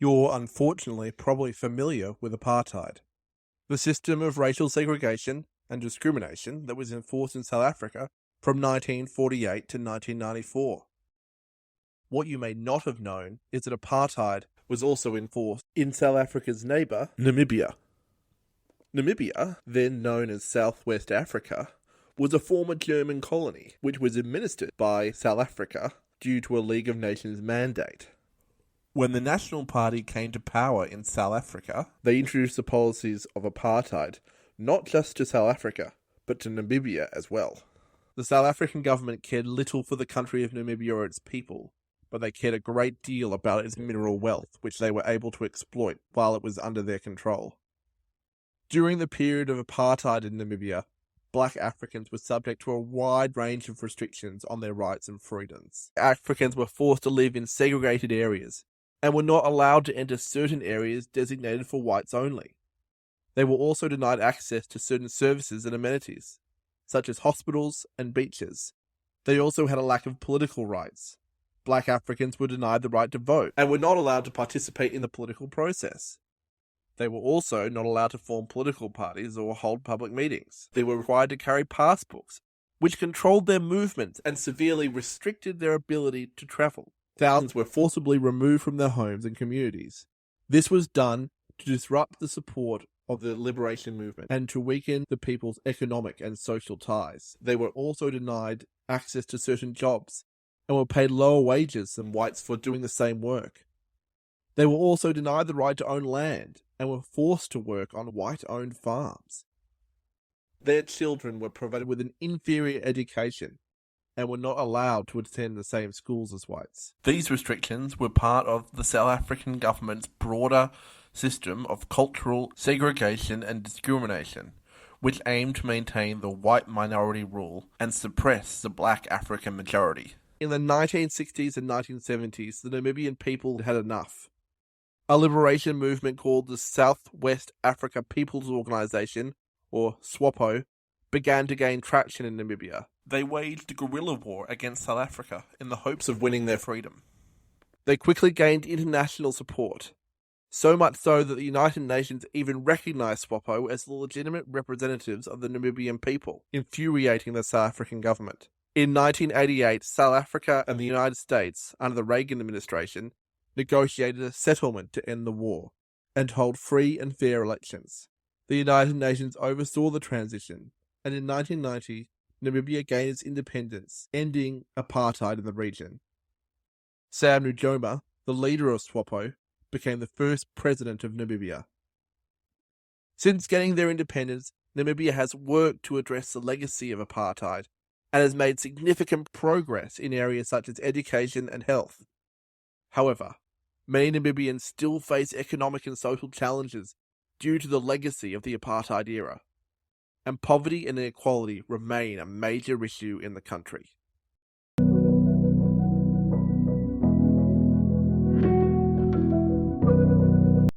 You're unfortunately probably familiar with apartheid, the system of racial segregation and discrimination that was enforced in South Africa from 1948 to 1994. What you may not have known is that apartheid was also enforced in South Africa's neighbour, Namibia. Namibia, then known as Southwest Africa, was a former German colony which was administered by South Africa due to a League of Nations mandate. When the National Party came to power in South Africa, they introduced the policies of apartheid, not just to South Africa, but to Namibia as well. The South African government cared little for the country of Namibia or its people, but they cared a great deal about its mineral wealth, which they were able to exploit while it was under their control. During the period of apartheid in Namibia, Black Africans were subject to a wide range of restrictions on their rights and freedoms. Africans were forced to live in segregated areas, and were not allowed to enter certain areas designated for whites only. They were also denied access to certain services and amenities, such as hospitals and beaches. They also had a lack of political rights. Black Africans were denied the right to vote, and were not allowed to participate in the political process. They were also not allowed to form political parties or hold public meetings. They were required to carry passbooks, which controlled their movements and severely restricted their ability to travel. Thousands were forcibly removed from their homes and communities. This was done to disrupt the support of the liberation movement and to weaken the people's economic and social ties. They were also denied access to certain jobs and were paid lower wages than whites for doing the same work. They were also denied the right to own land and were forced to work on white-owned farms. Their children were provided with an inferior education and were not allowed to attend the same schools as whites. These restrictions were part of the South African government's broader system of cultural segregation and discrimination, which aimed to maintain the white minority rule and suppress the black African majority. In the 1960s and 1970s, the Namibian people had enough. A liberation movement called the Southwest Africa People's Organization, or SWAPO, began to gain traction in Namibia. They waged a guerrilla war against South Africa in the hopes of winning their freedom. They quickly gained international support, so much so that the United Nations even recognized SWAPO as the legitimate representatives of the Namibian people, infuriating the South African government. In 1988, South Africa and the United States, under the Reagan administration, negotiated a settlement to end the war and hold free and fair elections. The United Nations oversaw the transition, and in 1990, Namibia gained its independence, ending apartheid in the region. Sam Nujoma, the leader of SWAPO, became the first president of Namibia. Since getting their independence, Namibia has worked to address the legacy of apartheid and has made significant progress in areas such as education and health. However, many Namibians still face economic and social challenges due to the legacy of the apartheid era, and poverty and inequality remain a major issue in the country.